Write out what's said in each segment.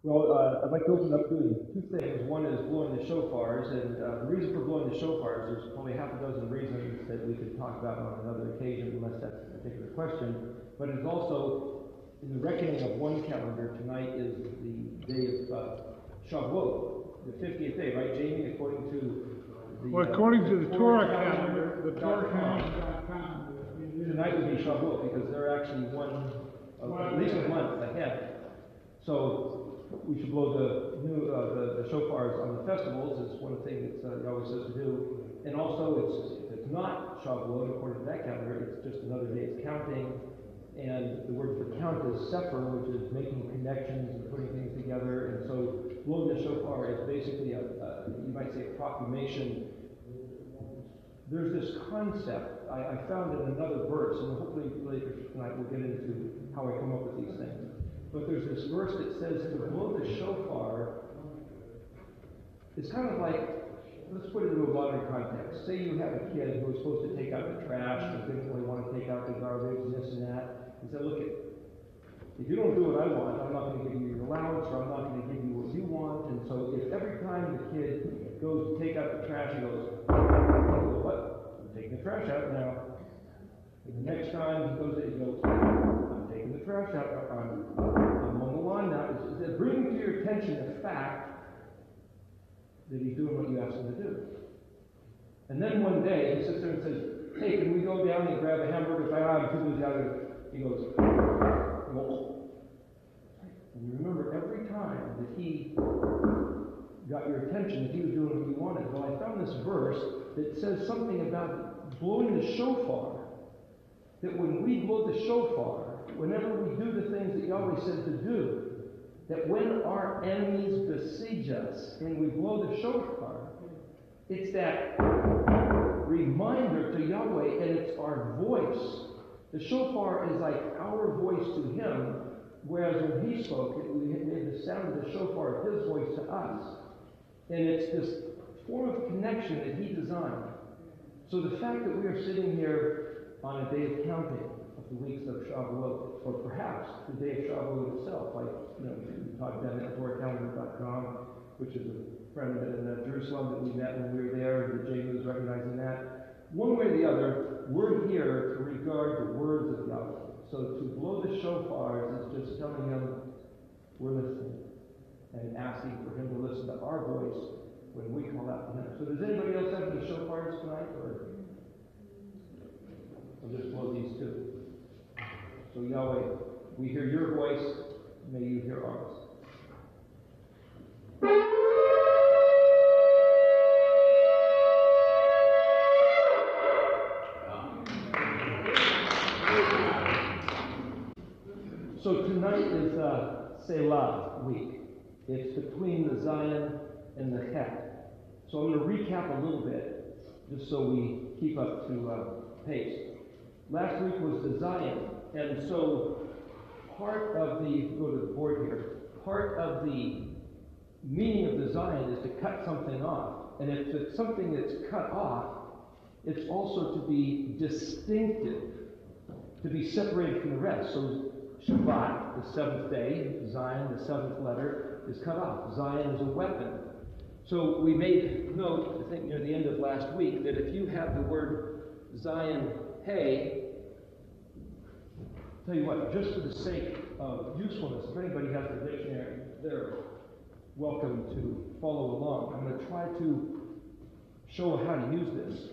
Well, I'd like to open up doing two things. One is blowing the shofars, and the reason for blowing the shofars, there's probably half a dozen reasons that we could talk about on another occasion, unless that's a particular question. But it's also, in the reckoning of one calendar, tonight is the day of Shavuot, the 50th day, right, Jamie, according to the... Well, according to the Torah calendar, tonight would be Shavuot, because they're actually at least a month ahead. So we should blow the shofars on the festivals. It's one thing that he always says to do. And also, if it's not Shavuot, according to that calendar, it's just another day. It's counting. And the word for count is sefer, which is making connections and putting things together. And so blowing the shofar is basically you might say, a proclamation. There's this concept. I found it in another verse, and hopefully later tonight we'll get into how I come up with these things. But there's this verse that says to blow the shofar. It's kind of like, let's put it into a modern context. Say you have a kid who is supposed to take out the trash and didn't really want to take out the garbage and this and that. And say, look, if you don't do what I want, I'm not going to give you your allowance, or I'm not going to give you what you want. And so if every time the kid goes to take out the trash, he goes, what? I'm taking the trash out now. And the next time he goes, I'm taking the trash out. I'm on the line now. It's bringing to your attention the fact that he's doing what you asked him to do. And then one day he sits there and says, hey, can we go down and grab a hamburger? If I'm too busy out of it. He goes, well, and you remember every time that he got your attention, that he was doing what you wanted. Well, I found this verse that says something about blowing the shofar. That when we blow the shofar, whenever we do the things that Yahweh said to do, that when our enemies besiege us and we blow the shofar, it's that reminder to Yahweh, and it's our voice. The shofar is like our voice to him, whereas when he spoke, we made the sound of the shofar his voice to us. And it's this form of connection that he designed. So the fact that we are sitting here on a day of counting of the weeks of Shavuot, or perhaps the day of Shavuot itself, like, we talked about it at TorahCalendar.com, which is a friend in Jerusalem that we met when we were there, and Jamie was recognizing that. One way or the other, we're here to regard the words of Yahweh. So to blow the shofars is just telling him we're listening, and asking for him to listen to our voice when we call out to him. So does anybody else have any shofars tonight? Or I'll just blow these two. So Yahweh, we hear your voice, may you hear ours. So tonight is Selah week. It's between the Zion and the Het. So I'm going to recap a little bit, just so we keep up to pace. Last week was the Zion, and so part of the, go to the board here, part of the meaning of the Zion is to cut something off. And if it's something that's cut off, it's also to be distinctive, to be separated from the rest. So Shabbat, the seventh day, Zion, the seventh letter, is cut off. Zion is a weapon. So we made note, I think near the end of last week, that if you have the word Zion, hey, tell you what, just for the sake of usefulness, if anybody has the dictionary, they're welcome to follow along. I'm going to try to show how to use this.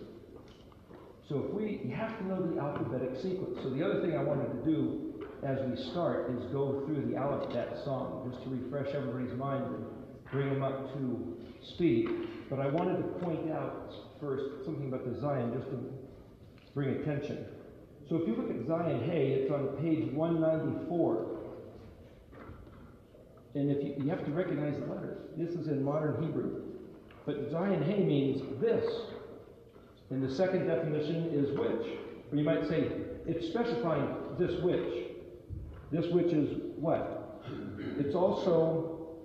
So you have to know the alphabetic sequence. So the other thing I wanted to do as we start is go through the alphabet song, just to refresh everybody's mind and bring them up to speed. But I wanted to point out first something about the Zion, just to bring attention. So if you look at Zion Hey, it's on page 194. And if you have to recognize the letters. This is in modern Hebrew. But Zion Hey means this. And the second definition is which. Or you might say, it's specifying this which. This which is what? It's also,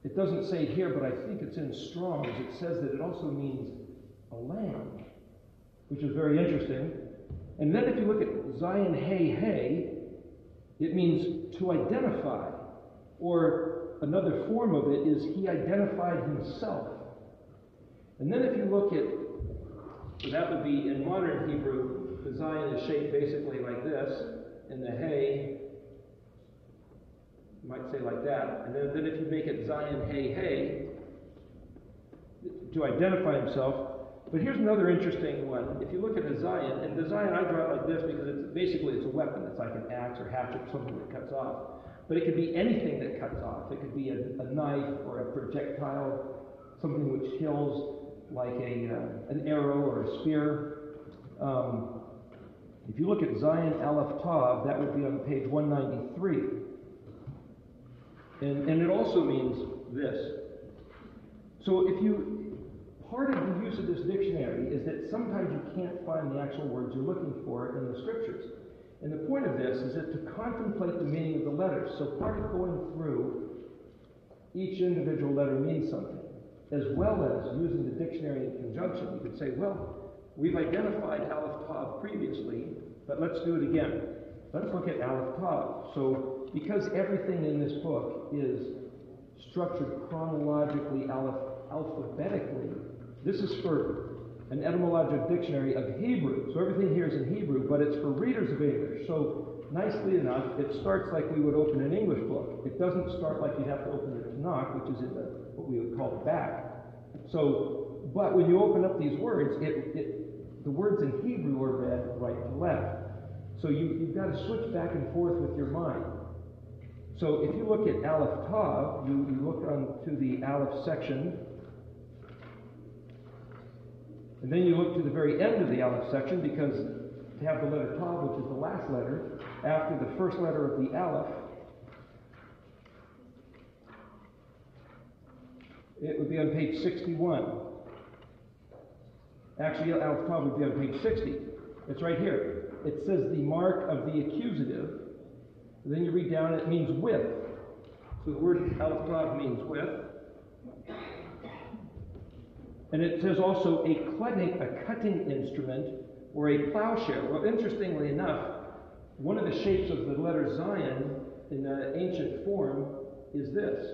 it doesn't say it here, but I think it's in Strong's. It says that it also means a lamb, which is very interesting. And then if you look at Zion Hey Hey, it means to identify. Or another form of it is he identified himself. And then if you look at, so that would be in modern Hebrew, the Zion is shaped basically like this, and the Hey, you might say like that. And then if you make it Zion, Hey, Hey, to identify himself. But here's another interesting one. If you look at a Zion, and the Zion I draw it like this because it's a weapon. It's like an axe or hatchet, something that cuts off. But it could be anything that cuts off. It could be a knife or a projectile, something which kills, like an arrow or a spear. If you look at Zion Aleph Tav, that would be on page 193. And it also means this. So part of the use of this dictionary is that sometimes you can't find the actual words you're looking for in the scriptures. And the point of this is that to contemplate the meaning of the letters. So part of going through each individual letter means something, as well as using the dictionary in conjunction. You could say, well, we've identified Aleph Tav previously, but let's do it again. Let's look at Aleph Tav. So because everything in this book is structured chronologically, alphabetically, this is for an etymological dictionary of Hebrew. So everything here is in Hebrew, but it's for readers of English. So nicely enough, it starts like we would open an English book. It doesn't start like you'd have to open the Tanakh, which is in what we would call the back. So, but when you open up these words, the words in Hebrew are read right to left. So you've got to switch back and forth with your mind. So if you look at Aleph Tav, you look onto the Aleph section, and then you look to the very end of the Aleph section, because to have the letter Tav, which is the last letter, after the first letter of the Aleph, it would be on page 61. Actually, Aleph Tav would be on page 60. It's right here. It says the mark of the accusative. And then you read down, it means with. So the word Aleph Tav means with. And it says also a cutting instrument or a plowshare. Well, interestingly enough, one of the shapes of the letter Zion in the ancient form is this,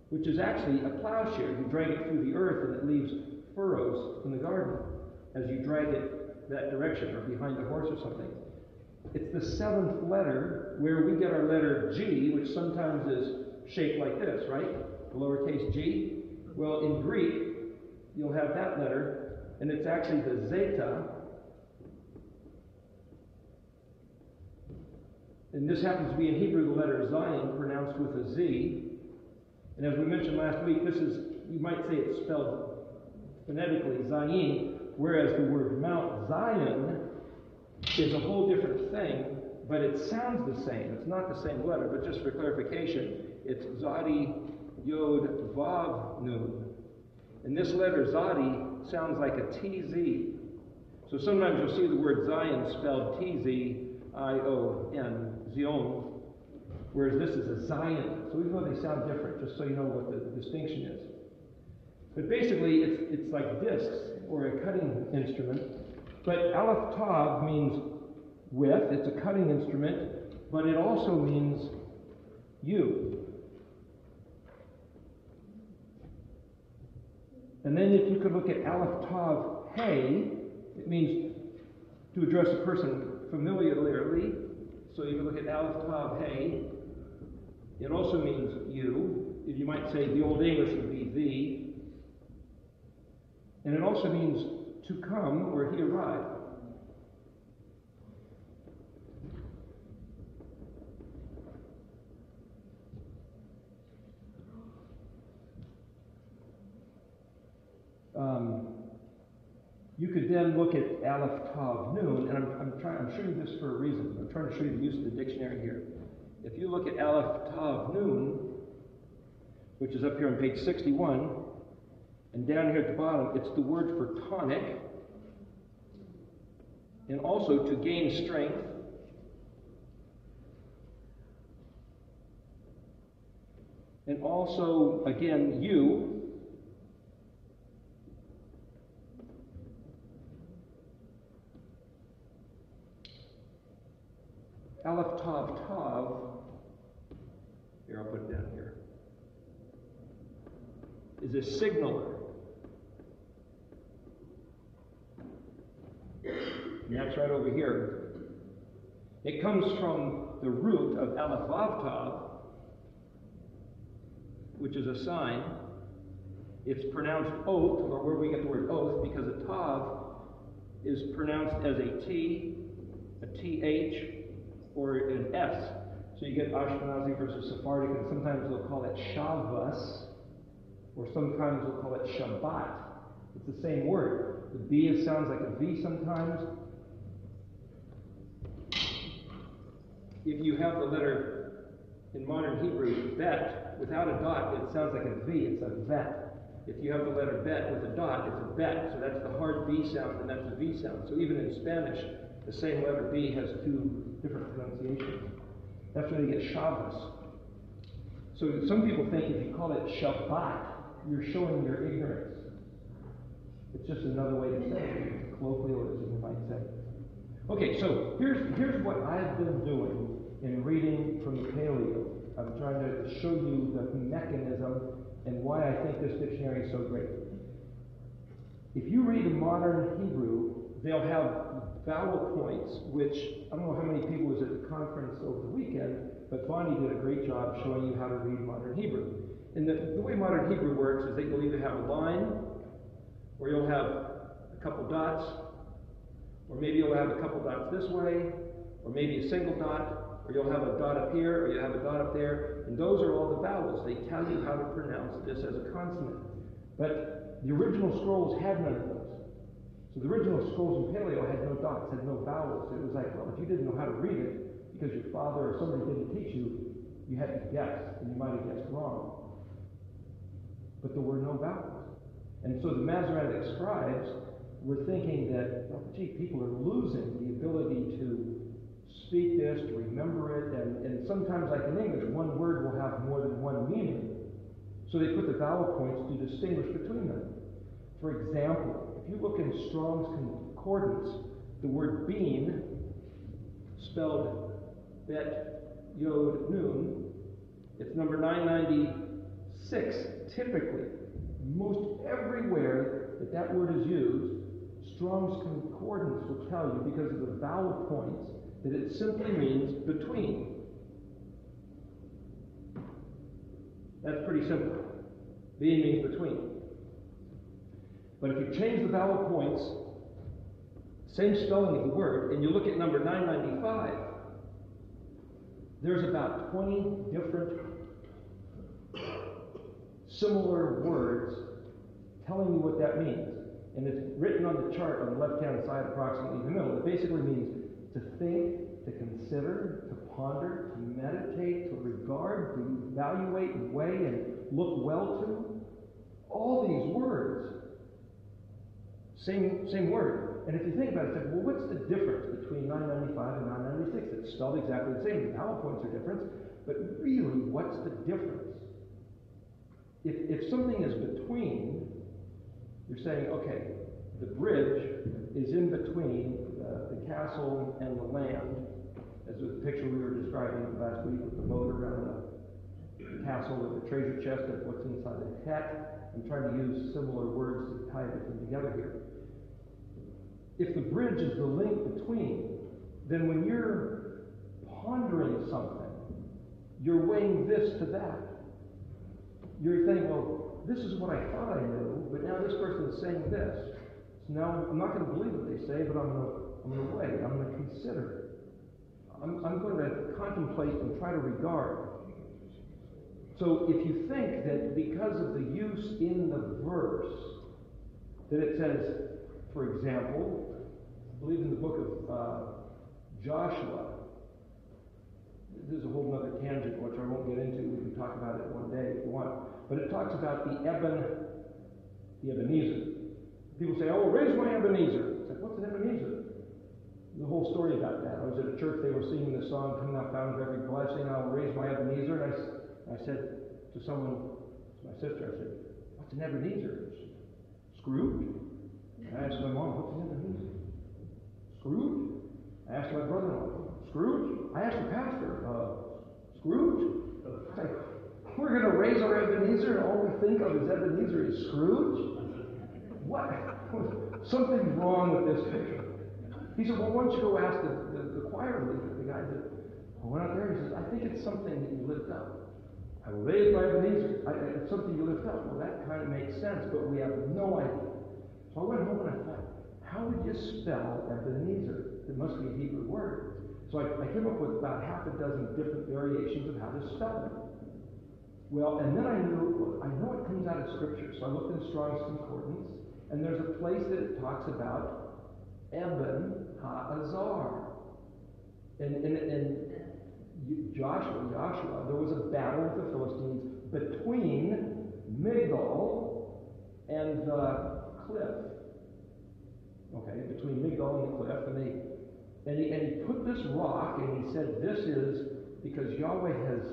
which is actually a plowshare. You drag it through the earth and it leaves furrows in the garden as you drag it that direction or behind a horse or something. It's the seventh letter where we get our letter G, which sometimes is shaped like this, right? The lowercase g. Well, in Greek, you'll have that letter, and it's actually the zeta. And this happens to be in Hebrew the letter Zion, pronounced with a Z. And as we mentioned last week, this is, you might say it's spelled phonetically Zayin, whereas the word Mount Zion is a whole different thing, but it sounds the same. It's not the same letter, but just for clarification, it's Zadi Yod Vav Nun. And this letter Zadi sounds like a TZ. So sometimes you'll see the word Zion spelled T-Z-I-O-N, Zion, whereas this is a Zion. So even though they sound different, just so you know what the distinction is. But basically, it's like discs or a cutting instrument. But Aleph Tav means with, it's a cutting instrument, but it also means you. And then if you could look at Aleph Tav Hey, it means to address a person familiarly. So you can look at Aleph Tav Hey. It also means you. You might say the Old English would be thee. And it also means to come, or he arrived. You could then look at Aleph Tav Nun, and I'm showing you this for a reason. I'm trying to show you the use of the dictionary here. If you look at Aleph Tav Nun, which is up here on page 61, and down here at the bottom, it's the word for tonic, and also to gain strength. And also, again, you. Aleph Tav Tav, Here, I'll put it down here. Is a signaler. And that's right over here. It comes from the root of Aleph Vav Tav, which is a sign. It's pronounced oath, or where we get the word oath, because a tav is pronounced as a T, a TH, or an S. So you get Ashkenazi versus Sephardic, and sometimes they'll call it Shabbos, or sometimes they'll call it Shabbat. It's the same word. The B sounds like a V sometimes. If you have the letter in modern Hebrew, bet, without a dot, it sounds like a V. It's a vet. If you have the letter bet with a dot, it's a bet. So that's the hard B sound, and that's the V sound. So even in Spanish, the same letter B has two different pronunciations. That's where you get Shabbos. So some people think if you call it Shabbat, you're showing your ignorance. It's just another way to say it, colloquialism, you might say. Okay, so here's what I've been doing in reading from the Paleo. I'm trying to show you the mechanism and why I think this dictionary is so great. If you read a modern Hebrew, they'll have vowel points, which, I don't know how many people was at the conference over the weekend, but Bonnie did a great job showing you how to read modern Hebrew. And the way modern Hebrew works is that you'll either have a line, or you'll have a couple dots, or maybe you'll have a couple dots this way, or maybe a single dot, or you'll have a dot up here, or you'll have a dot up there, and those are all the vowels. They tell you how to pronounce this as a consonant. But the original scrolls had none of those. So the original scrolls in Paleo had no dots, had no vowels. It was like, well, if you didn't know how to read it, because your father or somebody didn't teach you, you had to guess, and you might have guessed wrong. But there were no vowels. And so the Masoretic scribes were thinking that, oh, gee, people are losing the ability to speak this, to remember it, and sometimes, like in English, one word will have more than one meaning. So they put the vowel points to distinguish between them. For example, if you look in Strong's Concordance, the word bean, spelled bet, yod, noon, it's number 996, typically. Most everywhere that word is used, Strong's Concordance will tell you, because of the vowel points, that it simply means between. That's pretty simple. Being means between. But if you change the vowel points, same spelling of the word, and you look at number 995, there's about 20 different similar words telling you what that means. And it's written on the chart on the left-hand side, approximately in the middle. It basically means to think, to consider, to ponder, to meditate, to regard, to evaluate, weigh, and look well to. All these words, same word. And if you think about it, well, what's the difference between 995 and 996? It's spelled exactly the same. The vowel points are different, but really, what's the difference? If something is between, you're saying, okay, the bridge is in between the castle and the land, as the picture we were describing last week with the moat around the castle with the treasure chest of what's inside the tet. I'm trying to use similar words to tie everything together here. If the bridge is the link between, then when you're pondering something, you're weighing this to that. You're saying, well, this is what I thought I knew, but now this person is saying this. So now I'm not going to believe what they say, but I'm going to weigh, I'm going to consider. I'm going to contemplate and try to regard. So if you think that because of the use in the verse, that it says, for example, I believe in the book of Joshua, this is a whole other tangent, which I won't get into. We can talk about it one day if you want. But it talks about the Ebenezer. People say, oh, raise my Ebenezer. It's like, what's an Ebenezer? The whole story about that. I was at a church, they were singing the song, coming out found of every blessing, I'll raise my Ebenezer. And I said to someone, to my sister, I said, what's an Ebenezer? Scrooge? And I asked my mom, what's an Ebenezer? Scrooge? I asked my brother-in-law, Scrooge? I asked the pastor, Scrooge? It's like, we're going to raise our Ebenezer and all we think of as Ebenezer is Scrooge? What? Something's wrong with this picture. He said, well, why don't you go ask the choir leader, the guy that went out there. He says, I think it's something that you lift up. I will raise my Ebenezer. It's something you lift up. Well, that kind of makes sense, but we have no idea. So I went home and I thought, how would you spell Ebenezer? It must be a Hebrew word. So I came up with about half a dozen different variations of how to spell it. Well, and then I know it comes out of Scripture. So I looked in Strong's Concordance, and there's a place that it talks about Eben Ha'azar. And Joshua, there was a battle with the Philistines between Migdol and the cliff. Okay, between Migdol and the cliff, and he put this rock, and he said, this is because Yahweh has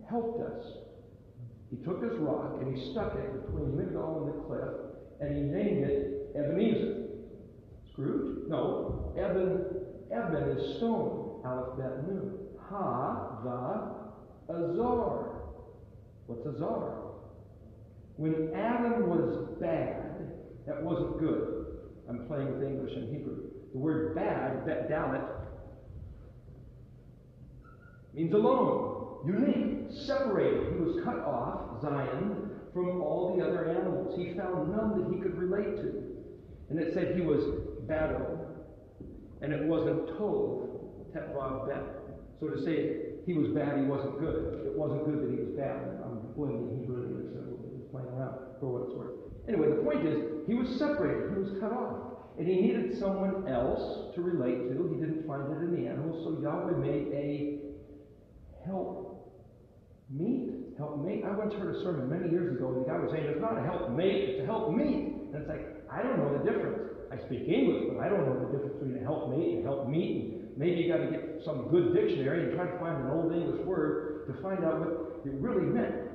helped us. He took this rock, and he stuck it between Migdol and the cliff, and he named it Ebenezer. Scrooge? No. Eben is stone. Aleph, Bet, Nun. Azar. What's Azar? When Adam was bad, that wasn't good. I'm playing with English and Hebrew. The word bad, dalet, means alone, unique, separated. He was cut off, Zion, from all the other animals. He found none that he could relate to. And it said he was bado, and it wasn't tov, tetvav bet. So to say he was bad, he wasn't good. It wasn't good that he was bad. I'm blending Hebrew and English, so I'm playing around for what it's worth. Anyway, the point is, he was separated. He was cut off. And he needed someone else to relate to. He didn't find it in the animals, so Yahweh made a helpmate. I once heard a sermon many years ago, and the guy was saying, it's not a helpmate, it's a helpmeet. And it's like, I don't know the difference. I speak English, but I don't know the difference between a helpmate and a helpmeet. And maybe you got to get some good dictionary and try to find an old English word to find out what it really meant.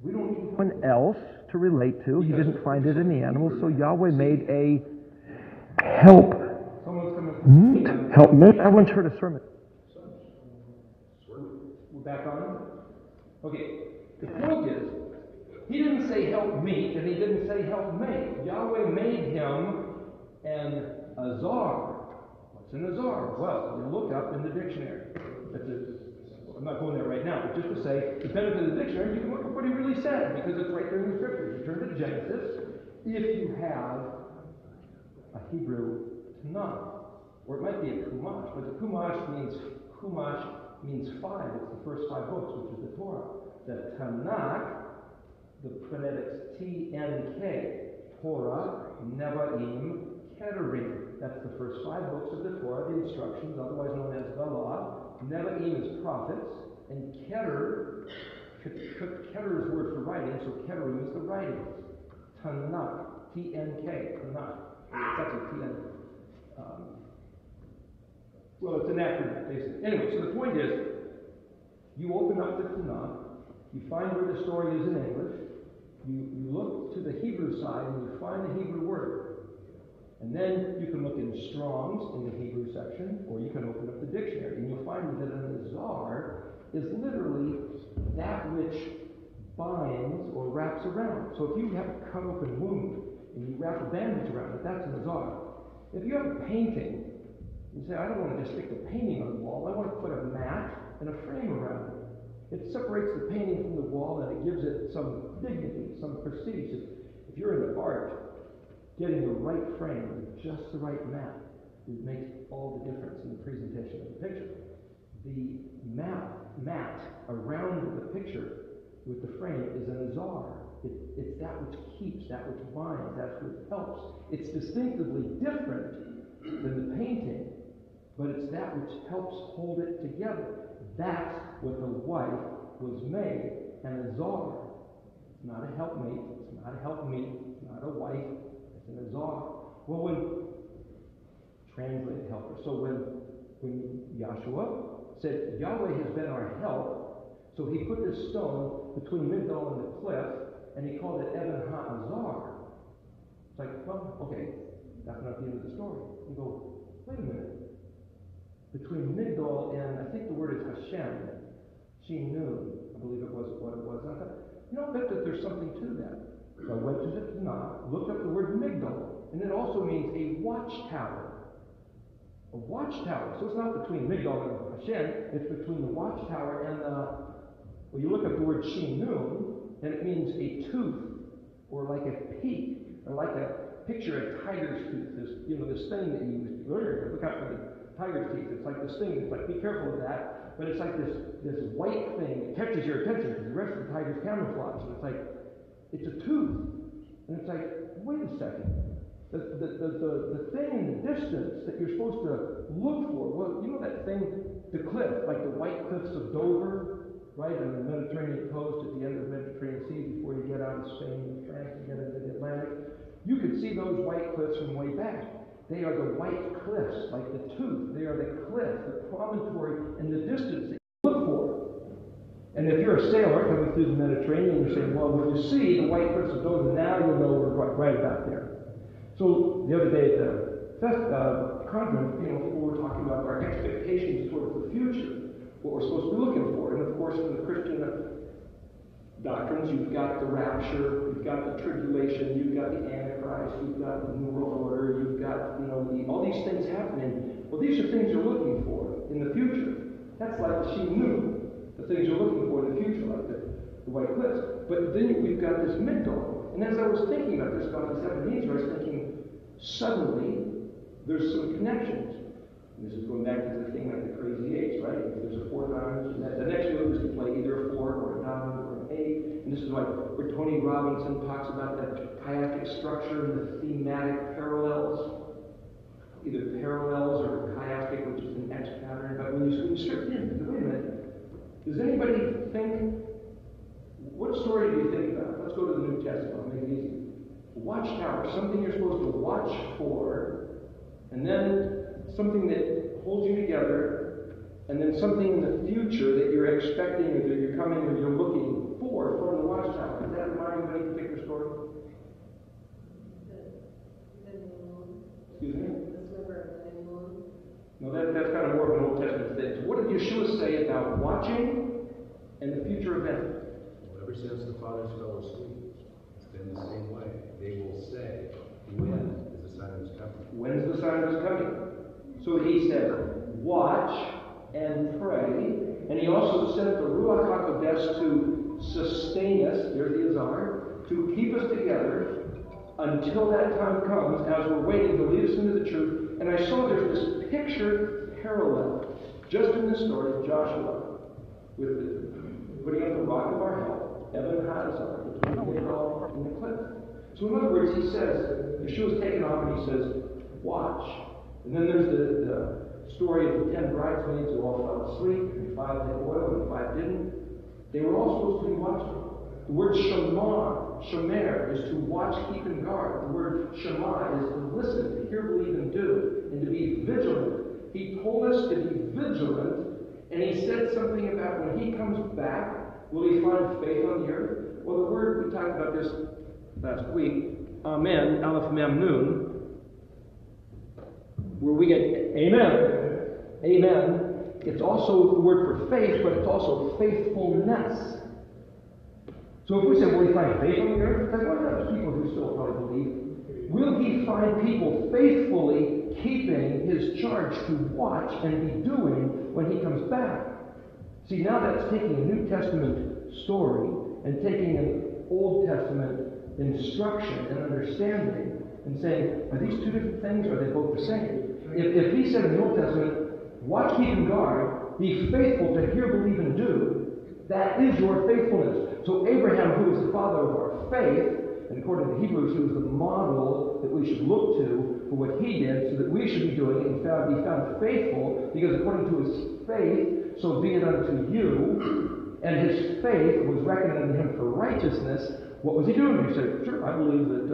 We don't need someone else to relate to. He didn't find it in the animals, so Yahweh made a helpmate. I once heard a sermon. We're back on? Okay. The point is, he didn't say helpmeet, and he didn't say helpmate. Yahweh made him an Azar. What's an Azar? Well, you look up in the dictionary. I'm not going there right now, but just to say, the benefit of the dictionary, you can look up what he really said, because it's right there in the Scriptures. You turn to Genesis. If you have a Hebrew Tanakh, or it might be a Chumash, but the Chumash means 5. It's the first 5 books, which is the Torah. The Tanakh, the phonetics T-N-K, Torah, Nevi'im, Keterim. That's the first 5 books of the Torah, the instructions, otherwise known as the law. Nevi'im is prophets, and Keter is word for writing, so Keterim is the writings. Tanakh, T-N-K, Tanakh. It's actually T-N. Well, it's an acronym, basically. Anyway, so the point is, you open up the Tanakh, you find where the story is in English, you look to the Hebrew side, and you find the Hebrew word. And then you can look in Strong's in the Hebrew section, or you can open up the dictionary, and you'll find that an azar is literally that which binds or wraps around. So if you have a cut open wound, and you wrap a bandage around it, that's an azar. If you have a painting, you say, I don't want to just stick the painting on the wall, I want to put a mat and a frame around it. It separates the painting from the wall, and it gives it some dignity, some prestige. If you're into art, getting the right frame with just the right mat, it makes all the difference in the presentation of the picture. The mat around the picture with the frame is an azar. It's that which keeps, that which binds, that which helps. It's distinctively different than the painting, but it's that which helps hold it together. That's what the wife was made, an azar. It's not a helpmate, it's not a helpmeet, it's not a wife, it's an azar. Well, when translated helper, so when Joshua said, Yahweh has been our help, so he put this stone between Migdol and the cliff, and he called it Eben Ha'azar. It's like, well, okay, that's not the end of the story. You go, wait a minute. Between Migdol and, I think the word is Hashem, Shin Nun, I believe it was what it was. And I thought, I bet that there's something to that. So I went to the Tanakh, looked up the word Migdal, and it also means a watchtower. A watchtower. So it's not between Migdal and Hashem, it's between the watchtower and well, you look up the word Selah, and it means a tooth, or like a peak, or like picture a tiger's tooth. This thing that you look out for the tiger's teeth. It's like this thing. It's like, be careful of that. But it's like this white thing that catches your attention because the rest of the tiger's camouflage. And it's like, it's a tooth. And it's like, wait a second. The thing in the distance that you're supposed to look for, well, you know that thing, the cliff, like the white cliffs of Dover, right, on the Mediterranean coast at the end of the Mediterranean Sea before you get out of Spain and France and get into the Atlantic. You could see those white cliffs from way back. They are the white cliffs, like the tooth. They are the cliff, the promontory in the distance that you look for. And if you're a sailor coming through the Mediterranean, you're saying, well, when you see the white cliffs of Dover, now you'll know we're right about there. So the other day at the conference, people were talking about our expectations towards the future, what we're supposed to be looking for. And of course, for the Christian doctrines, you've got the rapture, you've got the tribulation, you've got the Antichrist, you've got the New World Order, you've got all these things happening. Well, these are things you're looking for in the future. That's like the Selah, the things you're looking for in the future, like the white cliffs. But then we've got this Migdal. And as I was thinking about this about the 17th, I was thinking, suddenly, there's some connections. And this is going back to the thing like the crazy eights, right? If there's a 4 diamonds, and the next move is to play either a 4 or a diamond or an 8. And this is like where Tony Robinson talks about that chiastic structure and the thematic parallels. Either parallels or chiastic, which is an X pattern. But when you strip in, wait a minute, does anybody think, what story do you think about? Let's go to the New Testament. I'll make it easy. Watchtower, something you're supposed to watch for, and then something that holds you together, and then something in the future that you're expecting or that you're coming or you're looking for from the watchtower. Does that remind you of any particular story? Excuse me? No, that's kind of more of an Old Testament thing. So what did Yeshua say about watching and the future event? Well, ever since the fathers fell asleep, it's been the same way. They will say, when is the sign of his coming? When's the sign of his coming? So he said, watch and pray. And he also sent the Ruach HaKodesh to sustain us, there's the Azar, to keep us together until that time comes, as we're waiting to lead us into the truth. And I saw there's this picture parallel, just in this story of Joshua, with putting up the rock of our help, Evan Hadazar, between Migdal and the cliff. So in other words, he says, Yeshua's taken off and he says, watch. And then there's the story of the 10 bridesmaids who all fell asleep, and 5 had oil and 5 didn't. They were all supposed to be watching. The word shemer, is to watch, keep, and guard. The word shema is to listen, to hear, believe, and do, and to be vigilant. He told us to be vigilant, and he said something about when he comes back, will he find faith on the earth? Well, the word, we talked about this last week, amen, aleph mem nun, where we get amen. Amen. It's also the word for faith, but it's also faithfulness. So if we say, will he find faith on the earth? It's like, what are those people who still probably believe? Will he find people faithfully keeping his charge to watch and be doing when he comes back? See, now that's taking a New Testament story and taking an Old Testament instruction and understanding and saying, are these two different things, or are they both the same? If he said in the Old Testament, watch, keep, and guard, be faithful to hear, believe, and do, that is your faithfulness. So Abraham, who is the father of our faith, and according to Hebrews, he was the model that we should look to for what he did, so that we should be doing it and be found faithful, because according to his faith, so be it unto you, and his faith was reckoned unto him for righteousness. What was he doing? He said, sure, I believe that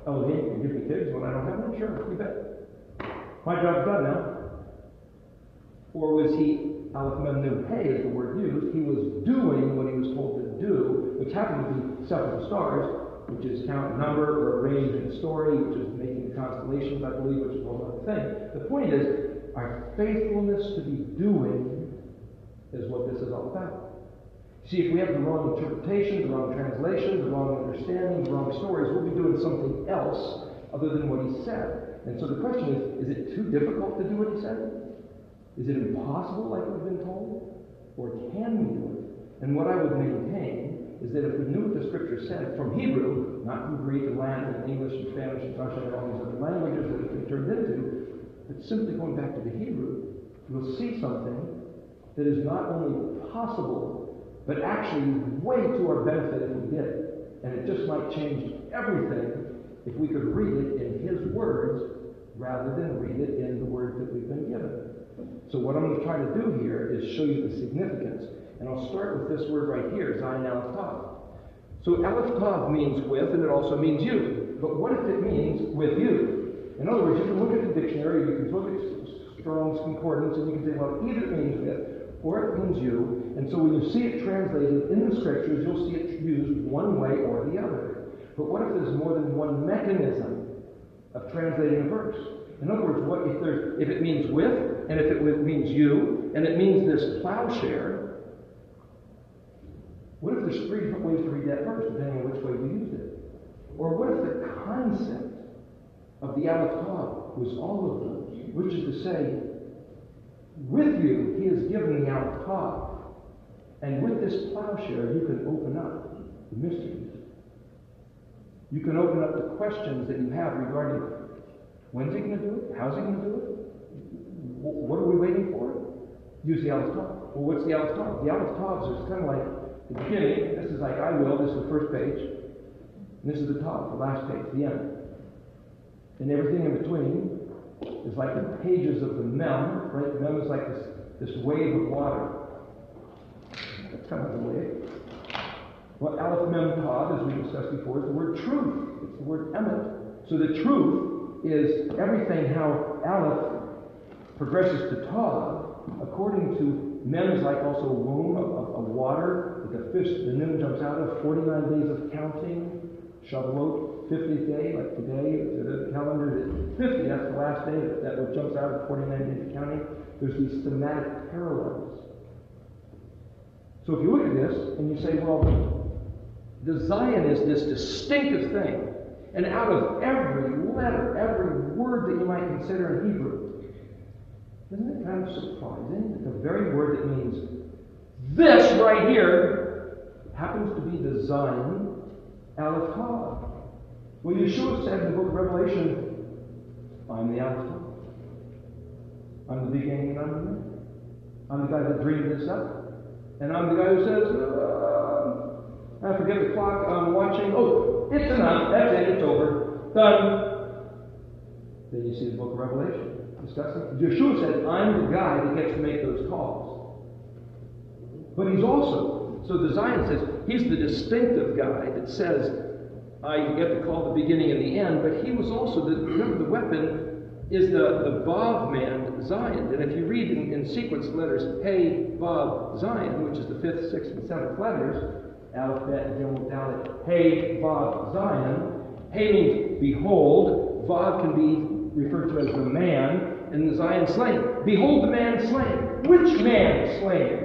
Elohim can give me kids when I don't have them. Sure, you bet. My job's done now. Or was he, aleph mem nun hey is the word used, he was doing what he was told to do, which happened to be several stars, which is count number or arrange in a story, which is making the constellations, I believe, which is a whole other thing. The point is, our faithfulness to be doing is what this is all about. See, if we have the wrong interpretation, the wrong translation, the wrong understanding, the wrong stories, we'll be doing something else other than what he said. And so the question is it too difficult to do what he said? Is it impossible like we've been told? Or can we do it? And what I would maintain is that if we knew what the Scripture said from Hebrew, not from Greek and Latin and English and Spanish and Russian and all these other languages that it's been turned into, but simply going back to the Hebrew, we'll see something that is not only possible, but actually way to our benefit if we did it. And it just might change everything if we could read it in his words rather than read it in the words that we've been given. So what I'm going to try to do here is show you the significance. And I'll start with this word right here, Zayin Aleph Tav. So Aleph Tav means with, and it also means you. But what if it means with you? In other words, you can look at the dictionary, you can look at Strong's Concordance, and you can say, well, either it means with, or it means you. And so when you see it translated in the Scriptures, you'll see it used one way or the other. But what if there's more than one mechanism of translating a verse? In other words, what if it means with, and if it means you, and it means this plowshare, what if there's 3 different ways to read that verse, depending on which way we used it? Or what if the concept of the Aleph Tav was all of those, which is to say, with you, he has given the Aleph Tav, and with this plowshare, you can open up the mysteries. You can open up the questions that you have regarding when's he going to do it? How's he going to do it? What are we waiting for? Use the Aleph Tav. Well, what's the Aleph Tav? The Aleph Tav is kind of like the beginning. This is like I will. This is the first page. And this is the Tav, the last page, the end. And everything in between is like the pages of the Mem, right? The Mem is like this wave of water. That's kind of the wave. What Aleph Mem Tav, as we discussed before, is the word truth. It's the word emet. So the truth is everything how Aleph progresses to Tav, according to Mem is like also a womb of water that the noon jumps out of, 49 days of counting, Shavuot, 50th day, like today, the calendar is 50, that's the last day that what jumps out of 49 days of counting. There's these thematic parallels. So if you look at this and you say, well, the Zayin is this distinctive thing, and out of every letter, every word that you might consider in Hebrew, isn't it kind of surprising that the very word that means this right here happens to be the Zayin Aleph Tav? Well, Yeshua said in the book of Revelation, I'm the Aleph Tav. I'm the beginning and I'm the end. I'm the guy that dreamed this up. And I'm the guy who says, I forget the clock, I'm watching. Oh, it's enough. That's it. It's over. Done. Then you see the book of Revelation discussing. Yeshua said, I'm the guy that gets to make those calls. But he's also, so the Zayin says, he's the distinctive guy that says, I get to call the beginning and the end, but he was also, remember the weapon is the Vav man, Zayin. And if you read in sequence letters, Hey, Vav, Zayin, which is the 5th, 6th, and 7th letters, Aleph, Bet, Gimel, Dalet, Hey, Vav, Zayin. Hey means behold. Vav can be referred to as the man, and the Zayin slain. Behold the man slain. Which man slain?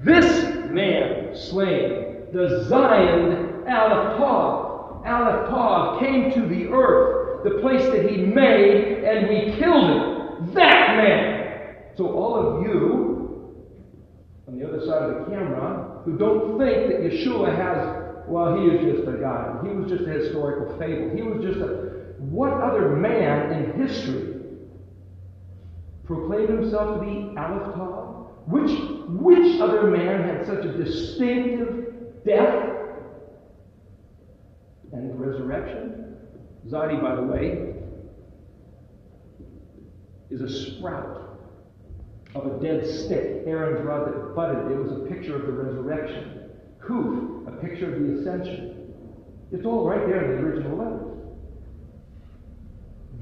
This man slain. The Zayin Aleph Tav. Aleph Tav came to the earth, the place that he made, and we killed him. That man. So all of you, on the other side of the camera, who don't think that Yeshua has, well, he is just a guy. He was just a historical fable. He was just what other man in history proclaimed himself to be Aleph Tav? Which other man had such a distinctive death and resurrection? Zadi, by the way, is a sprout of a dead stick. Aaron's rod that budded. It was a picture of the resurrection. Kuf, a picture of the ascension. It's all right there in the original letters.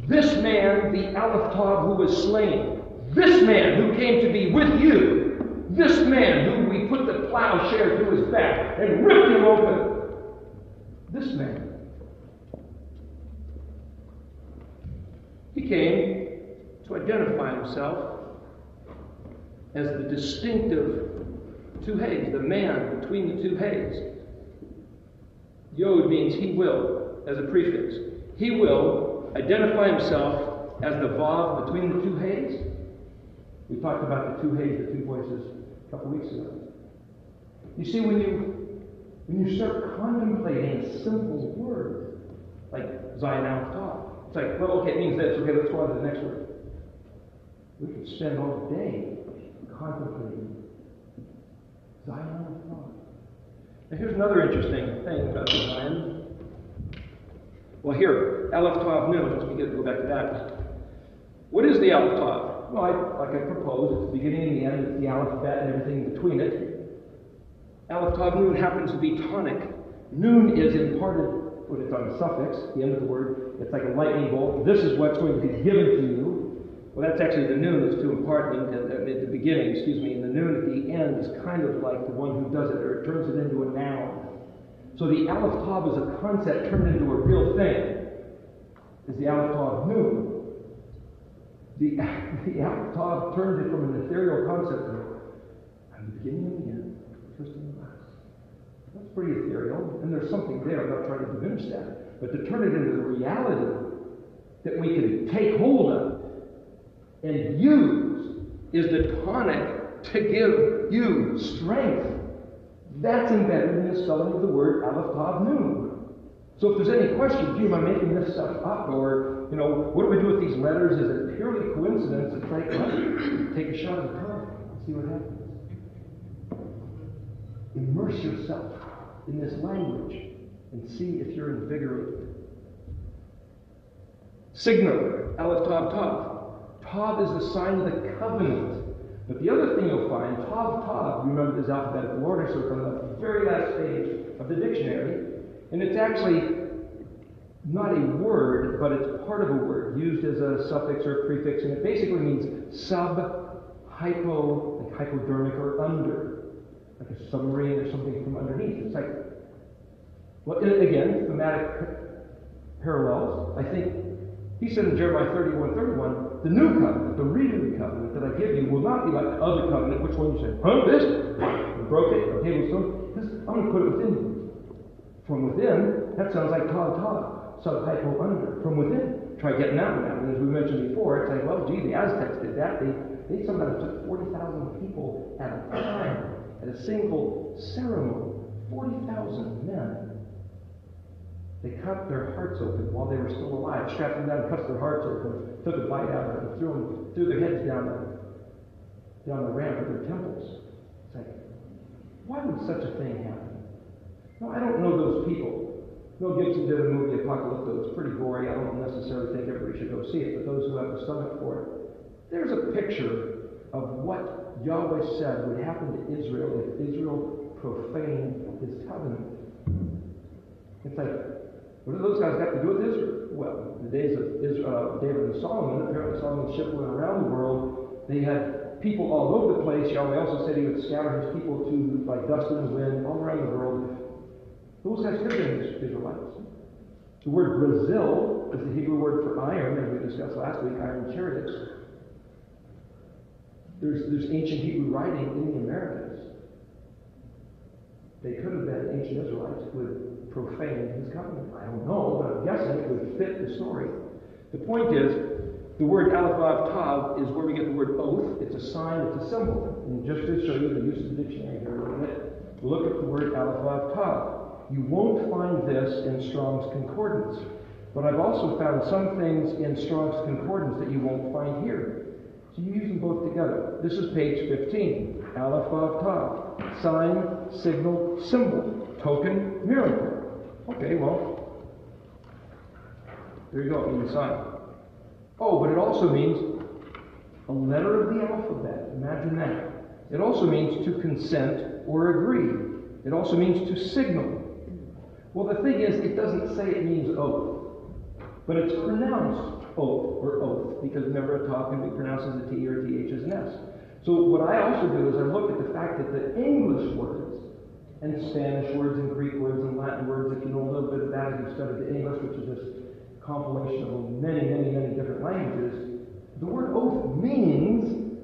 This man, the Aleph Tav who was slain, this man who came to be with you, this man whom we put the plowshare through his back and ripped him open, this man, he came to identify himself as the distinctive Two hays, the man between the two hays. Yod means he will, as a prefix. He will identify himself as the vav between the two hays. We talked about the two hays, the two voices, a couple weeks ago. You see, when you start contemplating a simple word, like Zion Aleph Tav, it's like, well, okay, it means this. Okay, let's go on to the next word. We could spend all day contemplating Zion Aleph Tav. Now here's another interesting thing about the Zion. Well, here, Aleph Tav Nun. Let me go back to that. What is the Aleph Tav? Well, like I proposed, it's the beginning and the end. It's the alphabet and everything between it. Aleph Tav Nun happens to be tonic. Nun is imparted. When it's on a suffix, the end of the word, it's like a lightning bolt. This is what's going to be given to you. Well, that's actually the noon is to impart at the beginning, and the noon at the end is kind of like the one who does it, or it turns it into a noun. So the Aleph Tav is a concept turned into a real thing, is the Aleph Tav Nun. The Aleph Tav turned it from an ethereal concept to the beginning and the end, the first and the last. That's pretty ethereal, and there's something there. I'm not trying to diminish that. But to turn it into the reality that we can take hold of and use is the tonic to give you strength. That's embedded in the spelling of the word Aleph Tav Nun. So if there's any question, gee, am I making this stuff up? Or, what do we do with these letters? Is it purely coincidence? It's like, take a shot at the time and see what happens. Immerse yourself in this language and see if you're invigorated. Signal, Aleph Tav Tav. Tav is the sign of the covenant. But the other thing you'll find, Tav Tav, you remember this alphabetical order, so it's on the very last page of the dictionary, and it's actually not a word, but it's part of a word, used as a suffix or a prefix, and it basically means sub, hypo, like hypodermic, or under. Like a submarine or something from underneath. It's like, well, again, thematic parallels. I think he said in Jeremiah 31:31, the new covenant, the renewed covenant that I give you will not be like the other covenant. Which one you say? This? You broke it? Okay, well, so I'm going to put it within you. From within, that sounds like Tav Tav, sub hypo under. From within. Try getting that one out. And as we mentioned before, it's like, well, gee, the Aztecs did that. They somehow took 40,000 people at a time. At a single ceremony, 40,000 men. They cut their hearts open while they were still alive, strapped them down, cut their hearts open, took a bite out of it, and threw their heads down the ramp of their temples. It's like, why would such a thing happen? No, I don't know those people. Mel Gibson did a movie, Apocalypto. It's pretty gory. I don't necessarily think everybody should go see it, but those who have the stomach for it, there's a picture of what Yahweh said would happen to Israel if Israel profaned his covenant. It's like, what do those guys got to do with Israel? Well, in the days of David and Solomon, apparently Solomon's ship went around the world. They had people all over the place. Yahweh also said he would scatter his people to like dust in the wind all around the world. Those guys could have been Israelites. The word Brazil is the Hebrew word for iron, as we discussed last week, iron chariots. There's ancient Hebrew writing in the Americas. They could have been ancient Israelites who had profaned his covenant. I don't know, but I'm guessing it would fit the story. The point is, the word Aleph Tav is where we get the word oath. It's a sign, it's a symbol. And just to show you the use of the dictionary here a little bit, look at the word Aleph Tav. You won't find this in Strong's Concordance. But I've also found some things in Strong's Concordance that you won't find here. So you use them both together. This is page 15. Aleph Tav. Sign, signal, symbol. Token, miracle. Okay, well, there you go. It means sign. Oh, but it also means a letter of the alphabet. Imagine that. It also means to consent or agree. It also means to signal. Well, the thing is, it doesn't say it means oath, but it's pronounced oath or oath, because remember, a tav can be pronounced as a T or a TH as an S. So what I also do is I look at the fact that the English words and Spanish words and Greek words and Latin words, if you know a little bit of that as you study the English, which is this compilation of many, many, many different languages, the word oath means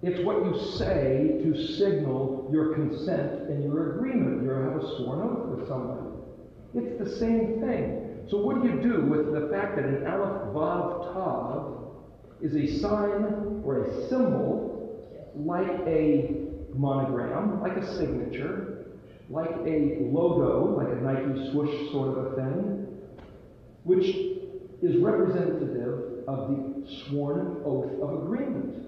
It's what you say to signal your consent and your agreement. You have a sworn oath with somebody. It's the same thing. So what do you do with the fact that an Aleph, Vav, Tav is a sign or a symbol like a monogram, like a signature, like a logo, like a Nike swoosh sort of a thing, which is representative of the sworn oath of agreement.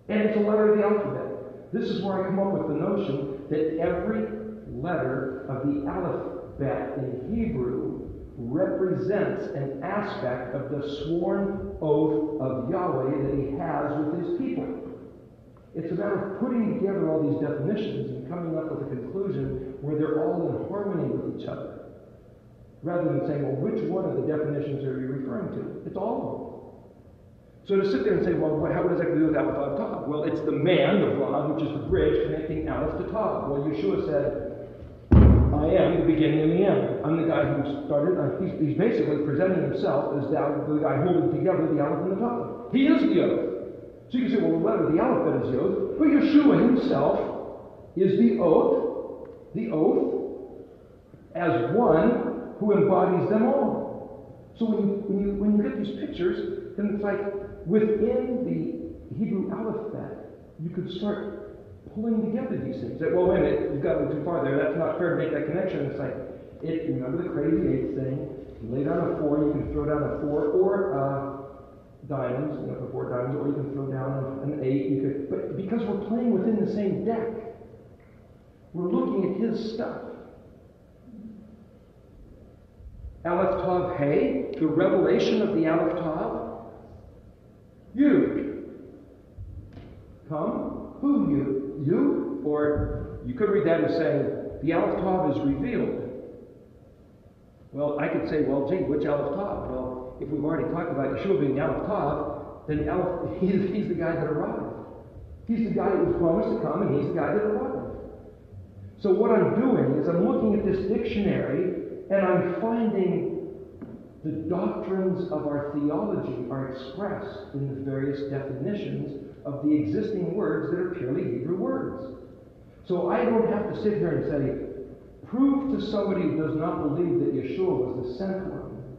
And it's a letter of the alphabet. This is where I come up with the notion that every letter of the alphabet in Hebrew represents an aspect of the sworn oath of Yahweh that he has with his people. It's a matter of putting together all these definitions and coming up with a conclusion where they're all in harmony with each other. Rather than saying, well, which one of the definitions are you referring to? It's all of them. So to sit there and say, well, how does that do with Aleph, Vav, Tav? Well, it's the man, the Vav, which is the bridge connecting Aleph to Tav. Well, Yeshua said, I am the beginning and the end. I'm the guy who started. He's basically presenting himself as the guy holding together the Aleph and the Tav. He is the oath. So you can say, well, the letter of the alphabet is the oath. But Yeshua himself is the oath as one who embodies them all. So when you get these pictures, then it's like within the Hebrew alphabet, you could start pulling together these things. Well, wait a minute, you've got a little too far there. That's not fair to make that connection. It's like, remember the crazy eights thing? You lay down a 4, you can throw down a 4, or diamonds, for 4 diamonds, or you can throw down an 8. But because we're playing within the same deck, we're looking at his stuff. Aleph Tav Hey, the revelation of the Aleph Tav. You. Come. Who you? You? Or you could read that as saying, the Aleph Tav is revealed. Well, I could say, well, gee, which Aleph Tav? Well, if we've already talked about Yeshua being the Aleph Tav, then he's the guy that arrived. He's the guy that was promised to come, and he's the guy that arrived. So what I'm doing is I'm looking at this dictionary, and I'm finding the doctrines of our theology are expressed in the various definitions of the existing words that are purely Hebrew words. So I don't have to sit here and say, prove to somebody who does not believe that Yeshua was the sent one.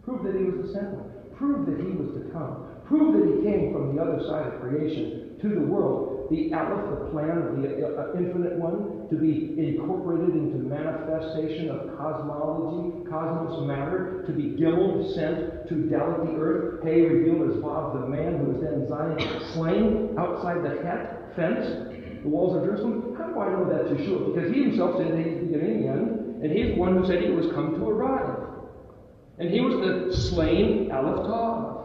Prove that he was the sent one. Prove that he was to come. Prove that he came from the other side of creation to the world. The Aleph, the plan of the infinite one, to be incorporated into manifestation of cosmology, cosmos matter, to be Gimel, sent to Dalet the earth, Hey, revealed as Vav, the man who was then Zion slain outside the Het fence, the walls of Jerusalem. How do I know that's Yeshua? Because he himself said that he's the beginning and the end, and he's the one who said he was come to arrive. And he was the slain Aleph Tav.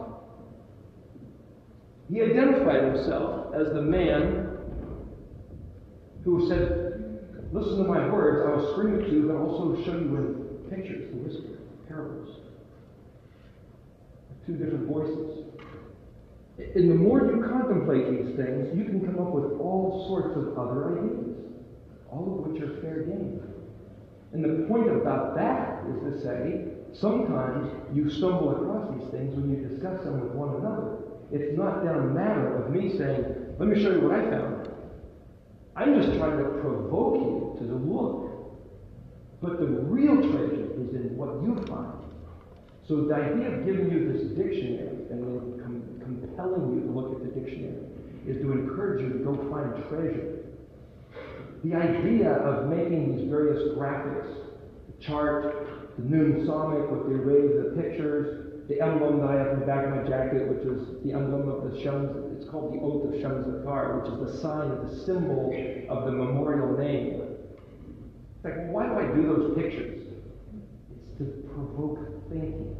He identified himself as the man who said, listen to my words, I will scream at you, but also show you in pictures, the whisper, parables. 2 different voices. And the more you contemplate these things, you can come up with all sorts of other ideas, all of which are fair game. And the point about that is to say, sometimes you stumble across these things when you discuss them with one another. It's not then a matter of me saying, let me show you what I found. I'm just trying to provoke you to look. But the real treasure is in what you find. So the idea of giving you this dictionary and then compelling you to look at the dictionary is to encourage you to go find treasure. The idea of making these various graphics, the chart, the Noon Psalmic with the array of the pictures, the emblem that I have in the back of my jacket, which is the emblem of the Shem, it's called the Oath of Shem Zakar, which is the sign of the symbol of the memorial name. It's like, why do I do those pictures? It's to provoke thinking.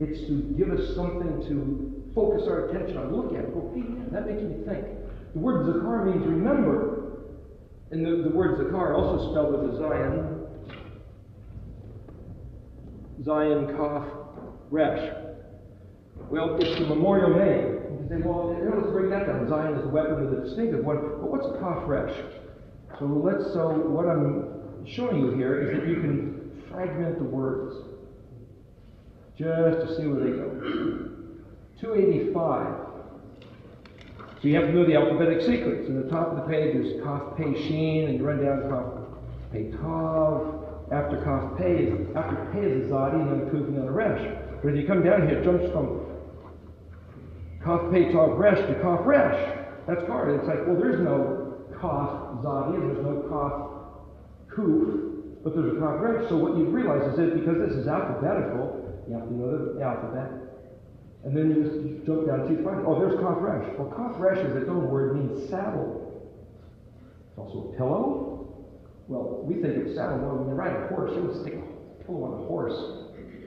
It's to give us something to focus our attention on. Look at it, go, hey, man, that makes me think. The word Zakar means remember. And the word Zakar, also spelled with a Zion. Zion, Kaf, Resh. Well, it's the memorial name. You say, well, let's break that down. Zion is the weapon of the distinctive one. But what's Kaf Resh? So what I'm showing you here is that you can fragment the words just to see where they go. 285. So you have to know the alphabetic sequence. In the top of the page is Kaf Pei Shin, and you run down Kaf Pei Tav. After Kaf Pei is a Zadi, and then Kuf, and then a Resh. But if you come down here, it jumps from Kaf Pei Tav Resh to Kaf Resh. That's hard. It's like, well, there's no Kaf Zadi, and there's no Kaf Kuf, but there's a Kaf Resh. So what you realize is that because this is alphabetical, you have to know the alphabet. And then you just jump down to find it. Oh, there's Kaf Resh. Well, Kaf Resh is its own word, means saddle. It's also a pillow. Well, we think of saddle. Well, when you ride a horse, you would stick a pillow on a horse.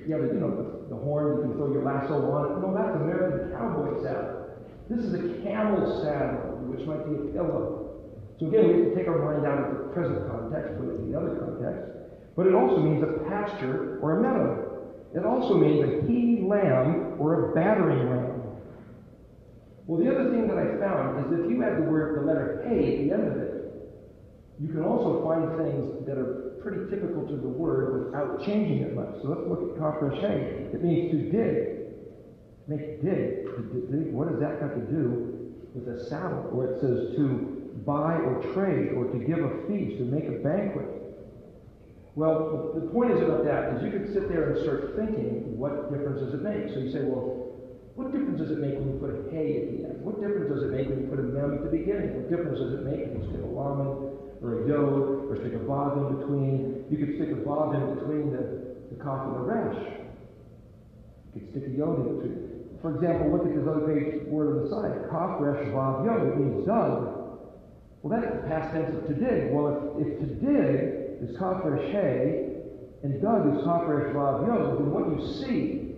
You have, the horn, you can throw your lasso on it. No, that's American cowboy saddle. This is a camel saddle, which might be a pillow. So again, we have to take our mind out of the present context, put it in the other context. But it also means a pasture or a meadow. It also means a he lamb or a battering ram. Well, the other thing that I found is if you add the letter hey at the end of it, you can also find things that are pretty typical to the word without changing it much. So let's look at Kaf Resh Hey. It means to dig. Make dig. To dig. What does that got to do with a saddle? Or it says to buy or trade, or to give a feast, or make a banquet. Well, the point is about that is you could sit there and start thinking, what difference does it make? So you say, well, what difference does it make when you put a hey at the end? What difference does it make when you put a mem at the beginning? What difference does it make when you stick a lamed or a yod, or stick a vav in between? You could stick a vav in between the kaf and the resh. You could stick a yod in between. For example, look at this other page word on the side. Kaf resh vav yod. It means dug. Well, that is the past tense of to dig. Well, if to dig is Kaf Resh Hey, and Dug is Kaf Resh Vav Yod, then what you see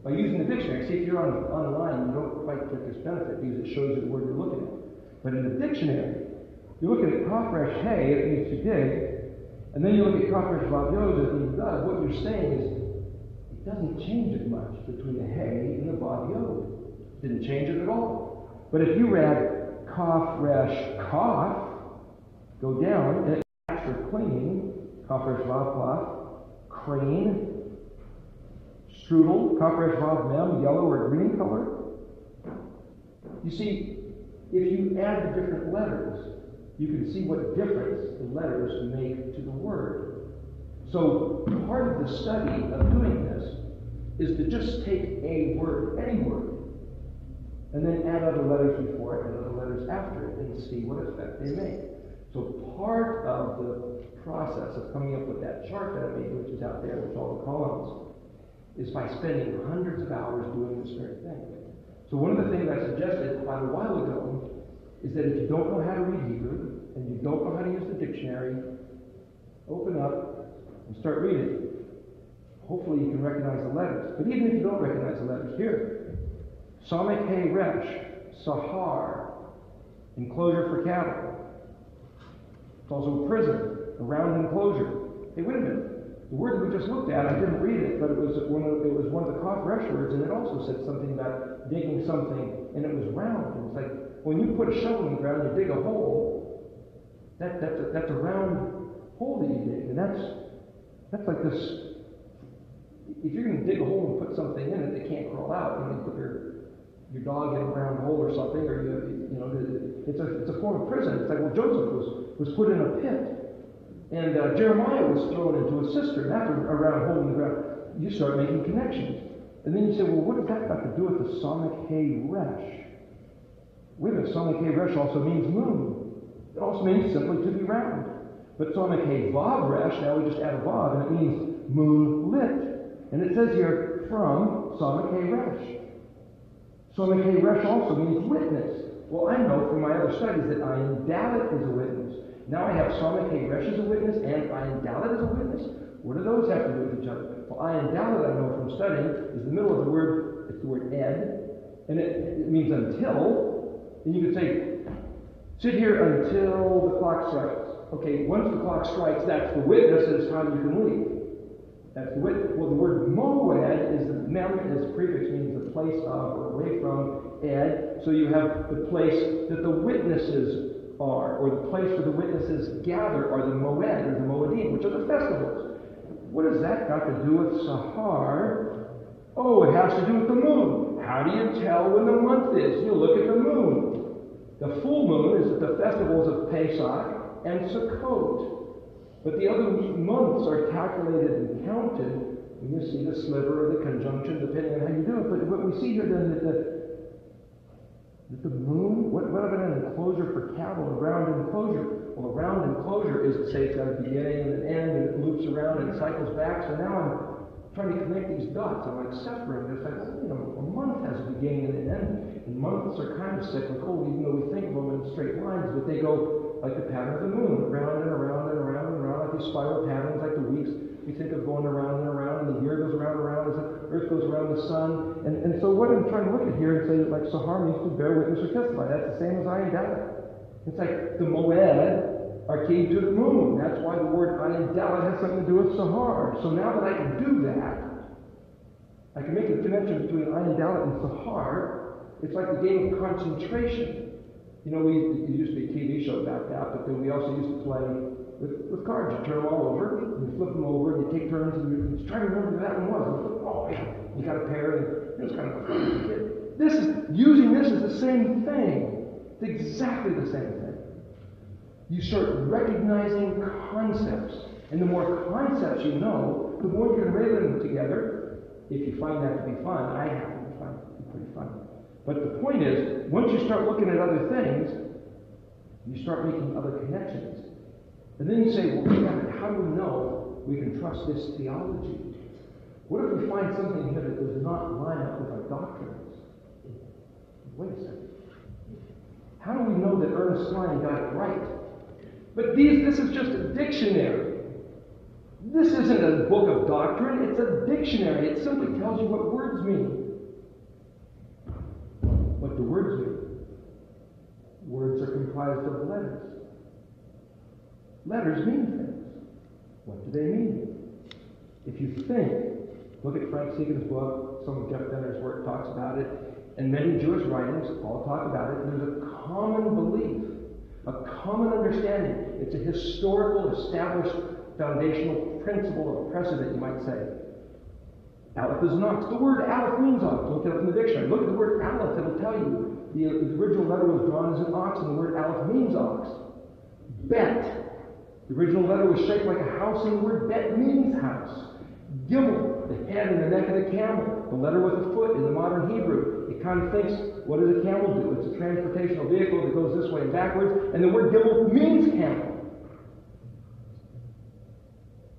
by using the dictionary, see if you're online, you don't quite get this benefit because it shows you the word you're looking at. But in the dictionary, you're looking at Kaf Resh Hey, it means to dig, and then you look at Kaf Resh Vav Yod, it means Dug. What you're saying is it doesn't change it much between the Hey and the Vav Yod. Didn't change it at all. But if you read Kaf Resh Kaf, go down, and for cleaning, Kaf Resh Vav Kaf, crane, strudel, Kaf Resh Vav Mem, yellow or green color. You see, if you add the different letters, you can see what difference the letters make to the word. So part of the study of doing this is to just take a word, any word, and then add other letters before it and other letters after it and see what effect they make. So part of the process of coming up with that chart that I made, which is out there with all the columns, is by spending hundreds of hours doing this very thing. So one of the things I suggested quite a while ago is that if you don't know how to read Hebrew, and you don't know how to use the dictionary, open up and start reading. Hopefully you can recognize the letters. But even if you don't recognize the letters, here, Samech Hey Resh, Sahar, enclosure for cattle. It's also a prison, a round enclosure. Hey, wait a minute. The word we just looked at, I didn't read it, but it was one of the Kaf Resh words, and it also said something about digging something, and it was round. It was like, when you put a shovel in the ground and you dig a hole, that's a round hole that you dig. And that's like this. If you're going to dig a hole and put something in it that can't crawl out, you put your dog in a round hole or something, or it's a form of prison. It's like, well, Joseph was put in a pit, and Jeremiah was thrown into a cistern. That's a round hole in the ground. You start making connections, and then you say, well, what does that got to do with the Samech Hey Resh? Wait a minute, Samech Hey Resh also means moon. It also means simply to be round. But Samech Hey Vav Resh, now we just add a Vav, and it means moonlit. And it says here, from Samech Hey Resh. Samech Hey Resh also means witness. Well, I know from my other studies that Ayin Dalet is a witness. Now I have Samech Hey Resh as a witness and Ayin Dalet as a witness. What do those have to do with each other? Well, Ayin Dalet, I know from studying, is the middle of the word, it's the word ed, and it means until. And you could say, sit here until the clock strikes. Okay, once the clock strikes, that's the witness, and it's time you can leave. That's the witness. Well, the word moed is the mem as prefix means the place of or away from ed. So you have the place that the witnesses are, or the place where the witnesses gather are the moed or the moedim, which are the festivals. What has that got to do with Sahar? Oh, it has to do with the moon. How do you tell when the month is? You look at the moon. the festivals of Pesach and Sukkot. But the other months are calculated and counted when you see the sliver or the conjunction, depending on how you do it. But what we see here then that the moon, what about an enclosure for cattle, a round enclosure? Well, a round enclosure is to say it's got a beginning and an end, and it loops around and cycles back. So now I'm trying to connect these dots. I'm like separating. It's like, a month has a beginning and an end. And months are kind of cyclical, even though we think of them in straight lines, but they go like the pattern of the moon, around and around and around and around, like these spiral patterns, like the weeks. We think of going around and around, and the year goes around and around as the earth goes around the sun. And so what I'm trying to look at here and say, like Sahar means to bear witness or testify. That's the same as Ayin Dalet. It's like the Moed are key to the moon. That's why the word Ayin Dalet has something to do with Sahar. So now that I can do that, I can make a connection between Ayin Dalet and Sahar. It's like the game of concentration. You know, it used to be a TV show about that, but then we also used to play with cards. You turn them all over, and you flip them over, and you take turns, and you try to remember who that one was. Oh, yeah. You got a pair, and it was kind of fun. Using this is the same thing. It's exactly the same thing. You start recognizing concepts, and the more concepts you know, the more you can relate them together. If you find that to be fun, I happen to find it to be pretty fun. But the point is, once you start looking at other things, you start making other connections. And then you say, well, wait a minute, how do we know we can trust this theology? What if we find something here that does not line up with our doctrines? Wait a second. How do we know that Ernest Klein got it right? But this is just a dictionary. This isn't a book of doctrine, it's a dictionary. It simply tells you what words mean. What do words mean? Words are comprised of letters. Letters mean things. What do they mean? If you think, look at Frank Seegan's book, some of Jeff Benner's work talks about it, and many Jewish writings all talk about it. There's a common belief, a common understanding. It's a historical, established, foundational principle or precedent, you might say. Aleph is an ox. The word Aleph means ox. Look it up in the dictionary. Look at the word Aleph. It'll tell you. The original letter was drawn as an ox, and the word Aleph means ox. Bet. The original letter was shaped like a house, and the word bet means house. Gimel, the head and the neck of the camel. The letter with the foot in the modern Hebrew. It kind of thinks, what does a camel do? It's a transportational vehicle that goes this way and backwards, and the word Gimel means camel.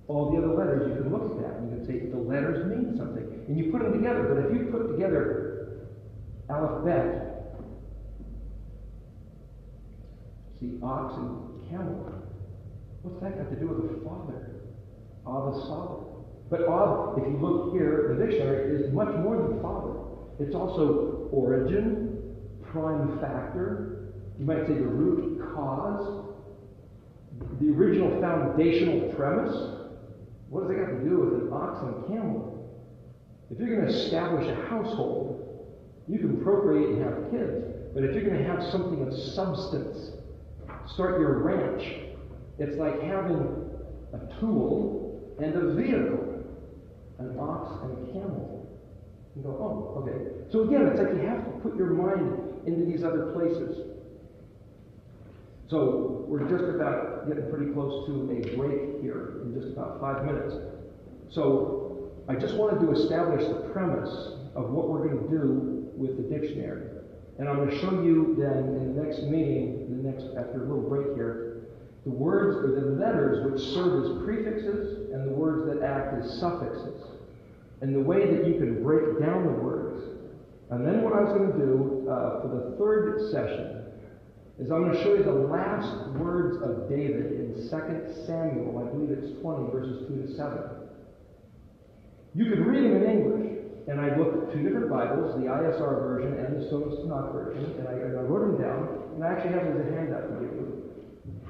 All the other letters, you can look at that and you can say the letters mean something. And you put them together. But if you put together Aleph Bet, see ox and camel, what's that got to do with the Father? Ab is Father. But Ab, if you look here in the dictionary, is much more than Father. It's also origin, prime factor, you might say the root cause, the original foundational premise. What does it got to do with an ox and a camel? If you're going to establish a household, you can procreate and have kids. But if you're going to have something of substance, start your ranch, it's like having a tool and a vehicle, an ox and a camel. You go, oh, okay. So again, it's like you have to put your mind into these other places. So we're just about getting pretty close to a break here in just about 5 minutes. So I just wanted to establish the premise of what we're going to do with the dictionary. And I'm going to show you then in the next meeting, after a little break here, the words or the letters which serve as prefixes and the words that act as suffixes. And the way that you can break down the words. And then what I was going to do for the third session is I'm going to show you the last words of David in 2 Samuel, I believe it's 20, verses 2 to 7. You can read them in English, and I looked at two different Bibles, the ISR version and the Stone Tanakh version, and I wrote them down, and I actually have them as a handout to give you.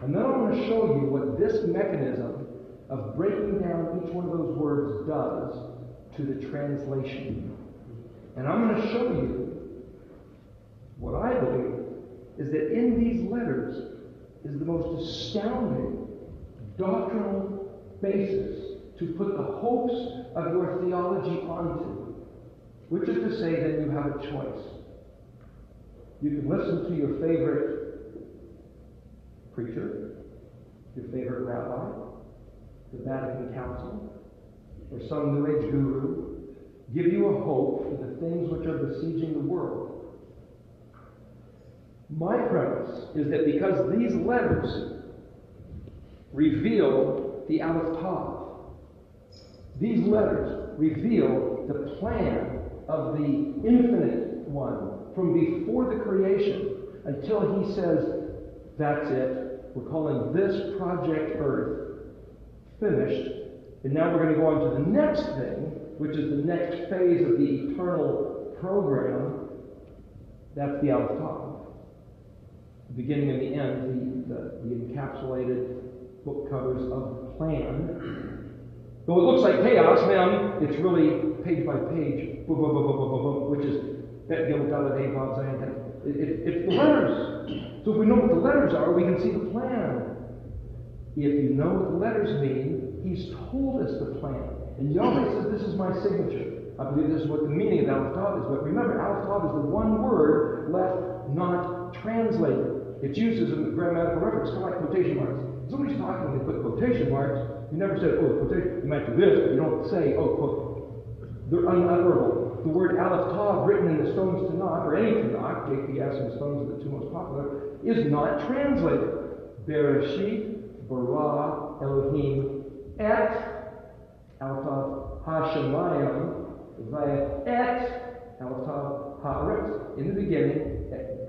And then I'm going to show you what this mechanism of breaking down each one of those words does to the translation. And I'm going to show you what I believe is that in these letters is the most astounding doctrinal basis to put the hopes of your theology onto, which is to say that you have a choice. You can listen to your favorite preacher, your favorite rabbi, the Vatican Council, or some New Age guru give you a hope for the things which are besieging the world. My premise is that because these letters reveal the Aleph Tav, these letters reveal the plan of the infinite one from before the creation until he says, that's it, we're calling this Project Earth finished, and now we're going to go on to the next thing, which is the next phase of the eternal program. That's the Aleph Tav. The beginning and the end, the encapsulated book covers of the plan. Though it looks like chaos, man, it's really page by page, boom, boom, boom, boom, boom, boom, boom, which is Bet Gimel Dalet Hey Vav Zayin Hey. It's the letters. So if we know what the letters are, we can see the plan. If you know what the letters mean, he's told us the plan. And Yahweh says, this is my signature. I believe this is what the meaning of Aleph Tav is. But remember, Aleph Tav is the one word left not translated. It's used as a grammatical reference, kind of like quotation marks. Somebody's talking when they put quotation marks. You never said, oh, quotation, you might do this, but you don't say, oh, quote. They're unutterable. The word Aleph Tav, written in the Stones Tanakh, or any Tanakh, JPS and Stones are the two most popular, is not translated. Bereshit, bara, Elohim, et, Aleph Tav, ha-shemayim, et, Aleph Tav, ha'aretz. In the beginning,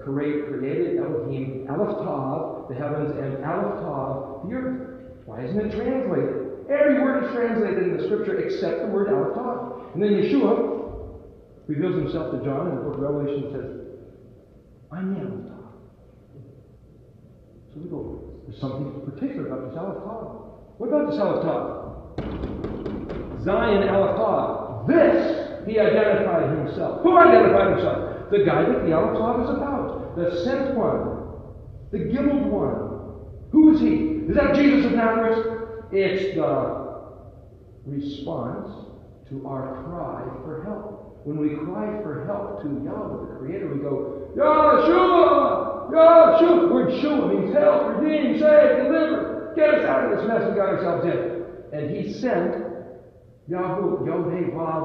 created Elohim, Aleph Tav, the heavens, and Aleph Tav, the earth. Why isn't it translated? Every word is translated in the scripture except the word Aleph Tav. And then Yeshua reveals himself to John in the book of Revelation and says, I'm the Aleph Tav. So we go, there's something particular about this Aleph Tav. What about this Aleph Tav? Zion Aleph Tav. This he identified himself. Who identified himself? The guy that the Aleph Tav is about. The sent one. The gimmeled one. Who is he? Is that Jesus of Nazareth? It's the response to our cry for help. When we cry for help to Yahweh, the Creator, we go, Yahshua! Yahshua! The word Shua means help, redeem, save, deliver. Get us out of this mess we got ourselves in. And he sent Yahu, Yod-Hey, Vav,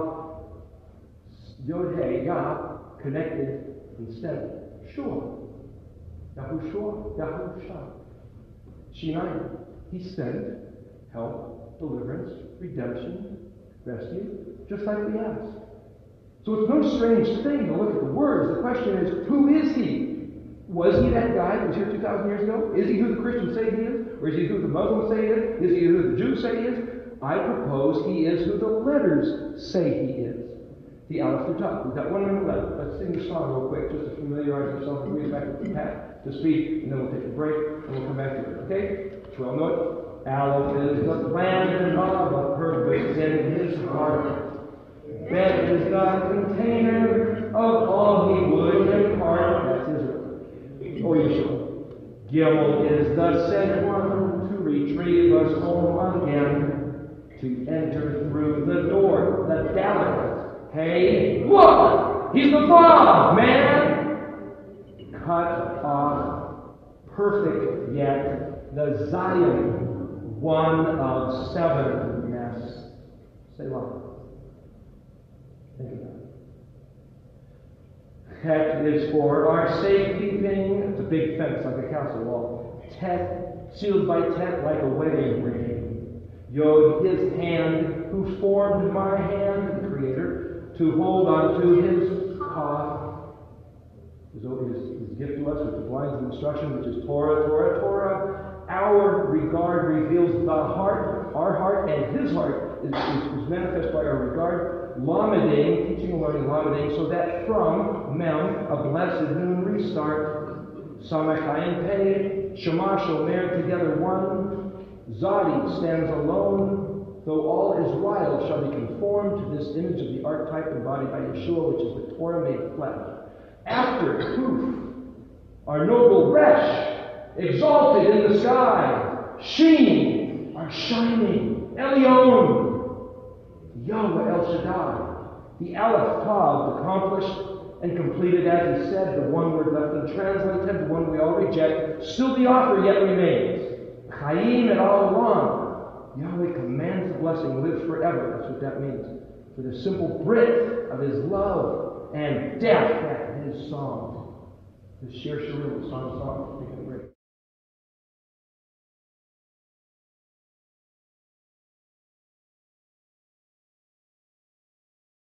Yod-Hey, Yah, connected and sent Shua. Yahushua, Yahusha. Shinai. He sent help, deliverance, redemption, rescue, just like we asked. So it's no strange thing to look at the words. The question is, who is he? Was he that guy that was here 2,000 years ago? Is he who the Christians say he is? Or is he who the Muslims say he is? Is he who the Jews say he is? I propose he is who the letters say he is. The Aleph Tav. We've got 1 minute left. Let's sing the song real quick, just to familiarize ourselves and bring it back to speed, and then we'll take a break, and we'll come back to it. Okay? So I'll know it. Aleph is the plan and of a purpose in his heart. Bet is the container of all he would impart. That's Israel. Or Yeshua. Gimel is the sent one to retrieve us home again, to enter through the door, the Dalet. Hey, look! He's the Vav, man! Cut off, perfect yet, the Zion, one of 7 mess. Selah. Think about it. Het is for our safekeeping. It's a big fence like a castle wall. Tet, sealed by Tet like a wedding ring. Yod, his hand, who formed my hand, the Creator, to hold on to his Kaf. His gift to us, which is lines of instruction, which is Torah, Torah, Torah. Our regard reveals the heart, our heart, and his heart is manifest by our regard. Lamedain, teaching and learning Lamedain, so that from Mem, a blessed noon restart. Samech Ayin Pei, Shema Shomer, together one. Zadi stands alone, though all Israel shall be conformed to this image of the archetype embodied by Yeshua, which is the Torah made flesh. After, poof, our noble Resh, exalted in the sky, Sheen, our shining, Elyon, Yahweh El Shaddai, the Aleph Tav, accomplished and completed as he said, the one word left untranslated, the one we already reject, still the offer yet remains. Chaim et al olam. Yahweh commands the blessing, lives forever. That's what that means. For the simple breadth of his love and depth at his song. The Shir Shirim, the song of songs, taking a break.